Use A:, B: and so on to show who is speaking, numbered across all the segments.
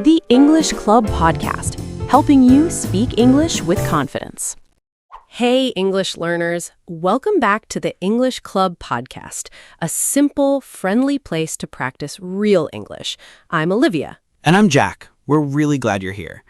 A: The English Club Podcast, helping you speak English with confidence. Hey, English learners. Welcome back to the English Club Podcast, a simple, friendly place to practice real English. I'm Olivia.
B: And I'm Jack. We're really glad you're here.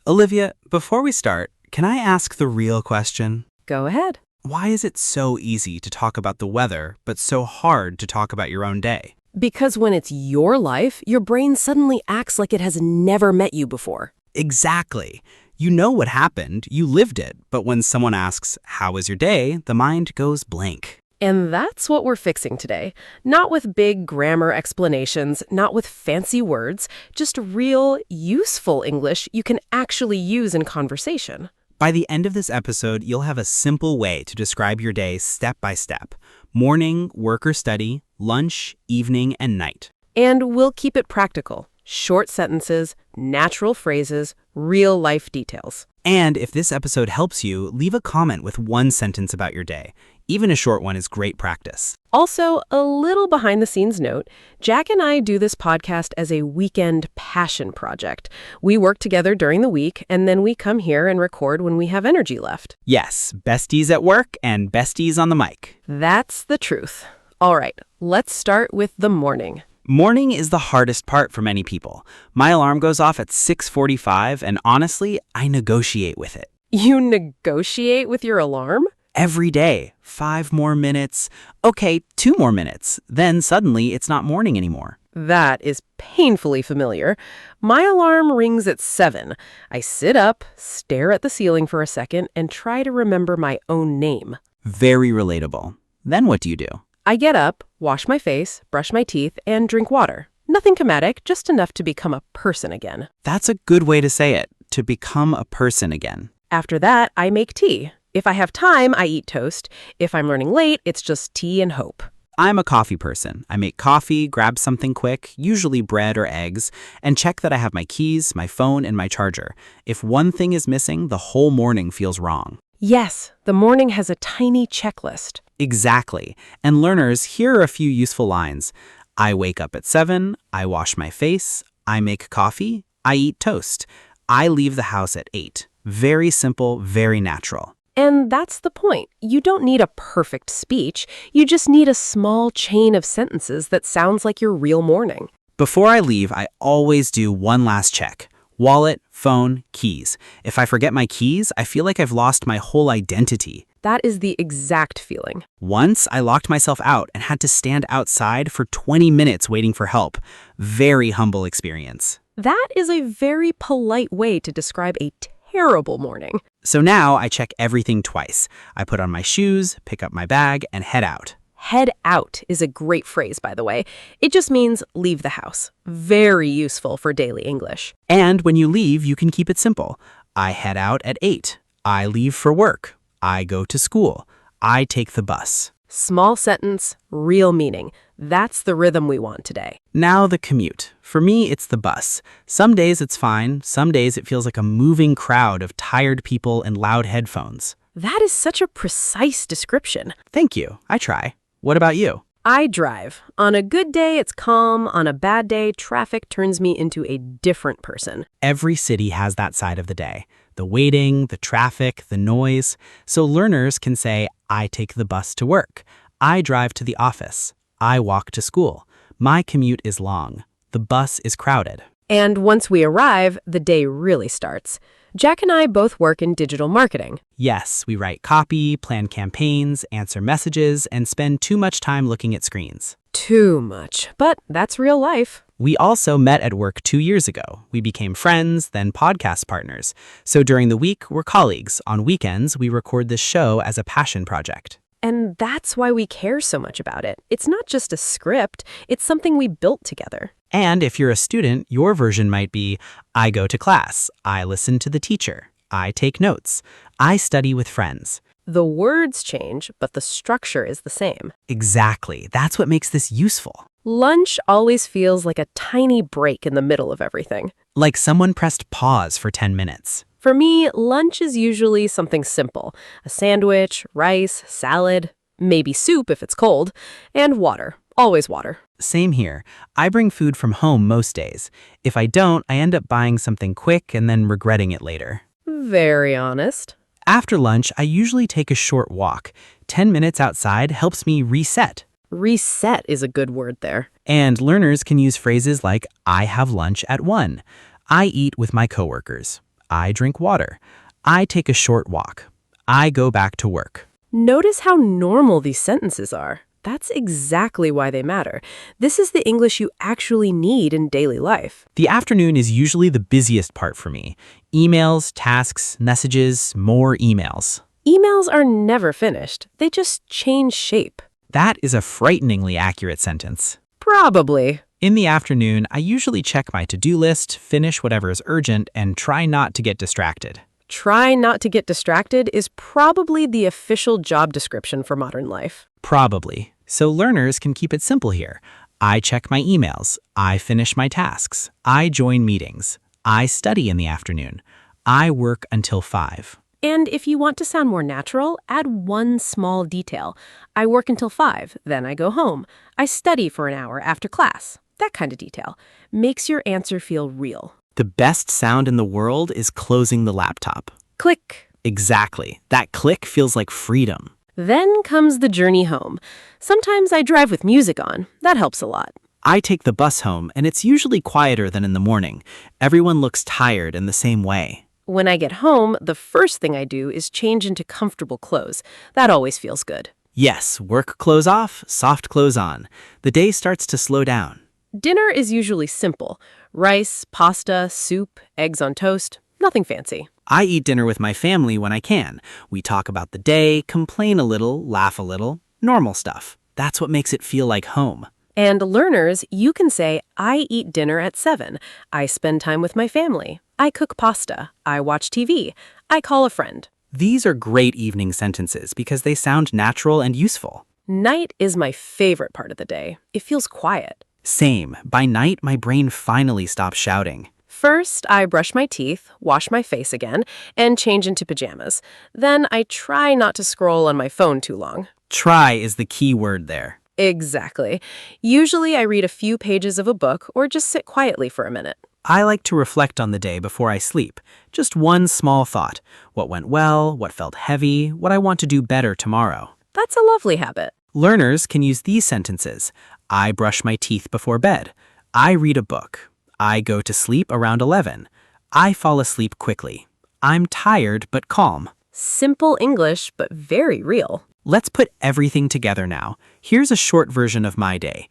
B: Olivia, before we start, can I ask the real question?
A: Go ahead.
B: Why is it so easy to talk about the weather, but so hard to talk about your own day?
A: Because when it's your life, your brain suddenly acts like it has never met you before.
B: Exactly. You know what happened, you lived it, but when someone asks, how was your day, the mind goes blank.
A: And that's what we're fixing today. Not with big grammar explanations, not with fancy words, just real, useful English you can actually use in conversation.
B: By the end of this episode, you'll have a simple way to describe your day step by step. Morning, work or study, lunch, evening, and night.
A: And we'll keep it practical. Short sentences, natural phrases, real-life details.
B: And if this episode helps you, leave a comment with one sentence about your day. Even a short one is great practice.
A: Also, a little behind-the-scenes note, Jack and I do this podcast as a weekend passion project. We work together during the week, and then we come here and record when we have energy left.
B: Yes, besties at work and besties on the mic.
A: That's the truth. All right, let's start with the morning.
B: Morning is the hardest part for many people. My alarm goes off at 6:45, and honestly, I negotiate with it.
A: You negotiate with your alarm?
B: Every day, 5 more minutes, okay, 2 more minutes. Then suddenly it's not morning anymore.
A: That is painfully familiar. My alarm rings at 7. I sit up, stare at the ceiling for a second, and try to remember my own name.
B: Very relatable. Then what do you do?
A: I get up, wash my face, brush my teeth, and drink water. Nothing comedic, just enough to become a person again.
B: That's a good way to say it, to become a person again.
A: After that, I make tea. If I have time, I eat toast. If I'm running late, it's just tea and hope.
B: I'm a coffee person. I make coffee, grab something quick, usually bread or eggs, and check that I have my keys, my phone, and my charger. If one thing is missing, the whole morning feels wrong.
A: Yes, the morning has a tiny checklist.
B: Exactly. And learners, here are a few useful lines. I wake up at 7, I wash my face, I make coffee, I eat toast. I leave the house at 8. Very simple, very natural.
A: And that's the point. You don't need a perfect speech. You just need a small chain of sentences that sounds like your real morning.
B: Before I leave, I always do one last check. Wallet, phone, keys. If I forget my keys, I feel like I've lost my whole identity.
A: That is the exact feeling.
B: Once, I locked myself out and had to stand outside for 20 minutes waiting for help. Very humble experience.
A: That is a very polite way to describe a terrible morning.
B: So now I check everything twice. I put on my shoes, pick up my bag, and head out.
A: Head out is a great phrase, by the way. It just means leave the house. Very useful for daily English.
B: And when you leave, you can keep it simple. I head out at 8. I leave for work. I go to school. I take the bus.
A: Small sentence, real meaning. That's the rhythm we want today.
B: Now the commute. For me, it's the bus. Some days it's fine. Some days it feels like a moving crowd of tired people and loud headphones.
A: That is such a precise description.
B: Thank you. I try. What about you?
A: I drive. On a good day, it's calm. On a bad day, traffic turns me into a different person.
B: Every city has that side of the day. The waiting, the traffic, the noise. So learners can say, I take the bus to work. I drive to the office. I walk to school. My commute is long. The bus is crowded.
A: And once we arrive, the day really starts. Jack and I both work in digital marketing.
B: Yes, we write copy, plan campaigns, answer messages, and spend too much time looking at screens.
A: Too much, but that's real life.
B: We also met at work 2 years ago. We became friends, then podcast partners. So during the week, we're colleagues. On weekends, we record this show as a passion project.
A: And that's why we care so much about it. It's not just a script, it's something we built together.
B: And if you're a student, your version might be, I go to class, I listen to the teacher, I take notes, I study with friends.
A: The words change, but the structure is the same.
B: Exactly. That's what makes this useful.
A: Lunch always feels like a tiny break in the middle of everything.
B: Like someone pressed pause for 10 minutes.
A: For me, lunch is usually something simple. A sandwich, rice, salad, maybe soup if it's cold, and water. Always water.
B: Same here. I bring food from home most days. If I don't, I end up buying something quick and then regretting it later.
A: Very honest.
B: After lunch, I usually take a short walk. 10 minutes outside helps me reset.
A: Reset is a good word there.
B: And learners can use phrases like, I have lunch at 1. I eat with my coworkers. I drink water. I take a short walk. I go back to work.
A: Notice how normal these sentences are. That's exactly why they matter. This is the English you actually need in daily life.
B: The afternoon is usually the busiest part for me. Emails, tasks, messages, more emails.
A: Emails are never finished. They just change shape.
B: That is a frighteningly accurate sentence.
A: Probably.
B: In the afternoon, I usually check my to-do list, finish whatever is urgent, and try not to get distracted.
A: Try not to get distracted is probably the official job description for modern life.
B: Probably. So learners can keep it simple here. I check my emails. I finish my tasks. I join meetings. I study in the afternoon. I work until 5.
A: And if you want to sound more natural, add one small detail. I work until 5, then I go home. I study for an hour after class. That kind of detail makes your answer feel real.
B: The best sound in the world is closing the laptop.
A: Click.
B: Exactly. That click feels like freedom.
A: Then comes the journey home. Sometimes I drive with music on. That helps a lot.
B: I take the bus home, and it's usually quieter than in the morning. Everyone looks tired in the same way.
A: When I get home, the first thing I do is change into comfortable clothes. That always feels good.
B: Yes, work clothes off, soft clothes on. The day starts to slow down.
A: Dinner is usually simple. Rice, pasta, soup, eggs on toast. Nothing fancy.
B: I eat dinner with my family when I can. We talk about the day, complain a little, laugh a little. Normal stuff. That's what makes it feel like home.
A: And learners, you can say, I eat dinner at 7. I spend time with my family. I cook pasta. I watch TV. I call a friend.
B: These are great evening sentences because they sound natural and useful.
A: Night is my favorite part of the day. It feels quiet.
B: Same. By night, my brain finally stops shouting.
A: First, I brush my teeth, wash my face again, and change into pajamas. Then I try not to scroll on my phone too long.
B: Try is the key word there.
A: Exactly. Usually I read a few pages of a book or just sit quietly for a minute.
B: I like to reflect on the day before I sleep. Just one small thought. What went well, what felt heavy, what I want to do better tomorrow.
A: That's a lovely habit.
B: Learners can use these sentences. I brush my teeth before bed. I read a book. I go to sleep around 11. I fall asleep quickly. I'm tired but calm.
A: Simple English, but very real.
B: Let's put everything together now. Here's a short version of my day.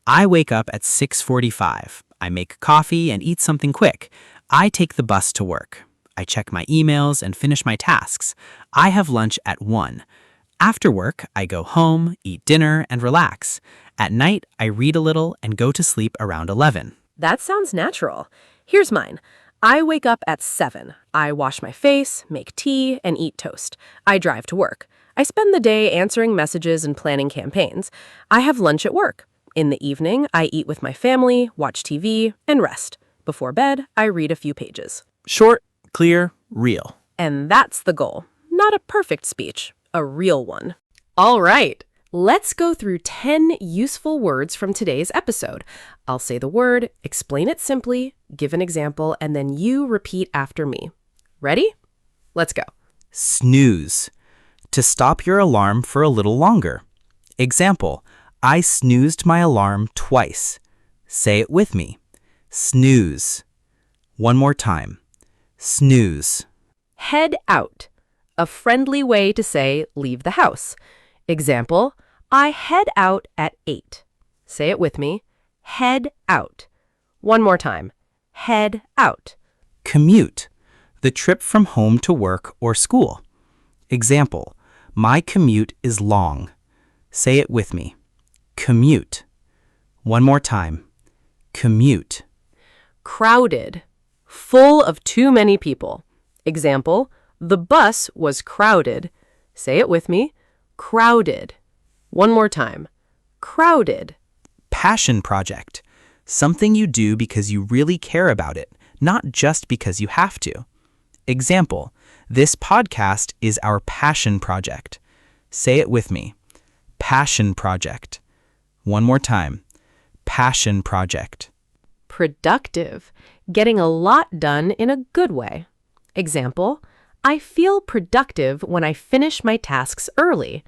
B: I wake up at 6:45. I make coffee and eat something quick. I take the bus to work. I check my emails and finish my tasks. I have lunch at 1. After work, I go home, eat dinner, and relax. At night, I read a little and go to sleep around 11.
A: That sounds natural. Here's mine. I wake up at 7. I wash my face, make tea, and eat toast. I drive to work. I spend the day answering messages and planning campaigns. I have lunch at work. In the evening, I eat with my family, watch TV, and rest. Before bed, I read a few pages.
B: Short, clear, real.
A: And that's the goal. Not a perfect speech, a real one. All right, let's go through 10 useful words from today's episode. I'll say the word, explain it simply, give an example, and then you repeat after me. Ready? Let's go.
B: Snooze. To stop your alarm for a little longer. Example, I snoozed my alarm twice. Say it with me. Snooze. One more time. Snooze.
A: Head out. A friendly way to say leave the house. Example, I head out at 8. Say it with me. Head out. One more time. Head out.
B: Commute. The trip from home to work or school. Example, my commute is long. Say it with me. Commute. One more time. Commute.
A: Crowded. Full of too many people. Example, the bus was crowded. Say it with me. Crowded. One more time. Crowded.
B: Passion project. Something you do because you really care about it, not just because you have to. Example, this podcast is our passion project. Say it with me. Passion project. One more time. Passion project.
A: Productive. Getting a lot done in a good way. Example, I feel productive when I finish my tasks early.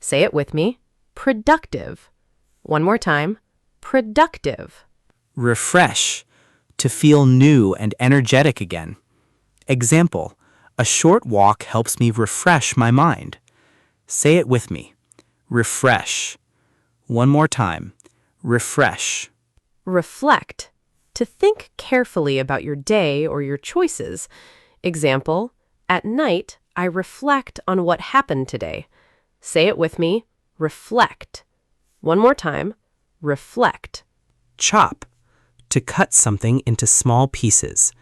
A: Say it with me. Productive. One more time. Productive.
B: Refresh. To feel new and energetic again. Example, a short walk helps me refresh my mind. Say it with me. Refresh. One more time. Refresh.
A: Reflect. To think carefully about your day or your choices. Example, at night, I reflect on what happened today. Say it with me. Reflect. One more time. Reflect.
B: Chop. To cut something into small pieces.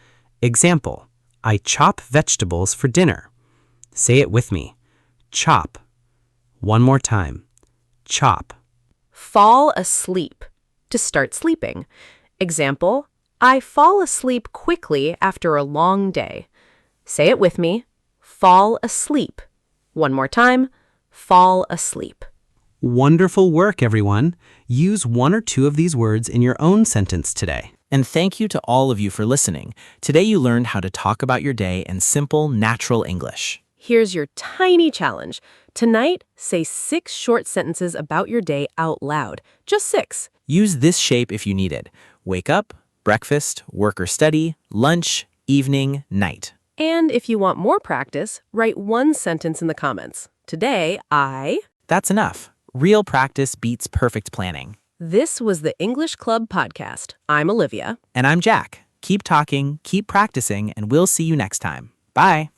B: Example, I chop vegetables for dinner. Say it with me. Chop. One more time. Chop.
A: Fall asleep. To start sleeping. Example, I fall asleep quickly after a long day. Say it with me. Fall asleep. One more time. Fall asleep.
B: Wonderful work, everyone. Use one or two of these words in your own sentence today.
C: And thank you to all of you for listening. Today you learned how to talk about your day in simple, natural English.
A: Here's your tiny challenge. Tonight, say 6 short sentences about your day out loud. Just 6.
C: Use this shape if you need it. Wake up, breakfast, work or study, lunch, evening, night.
A: And if you want more practice, write 1 sentence in the comments. Today,
C: That's enough. Real practice beats perfect planning.
A: This was the English Club podcast. I'm Olivia.
C: And I'm Jack. Keep talking, keep practicing, and we'll see you next time. Bye.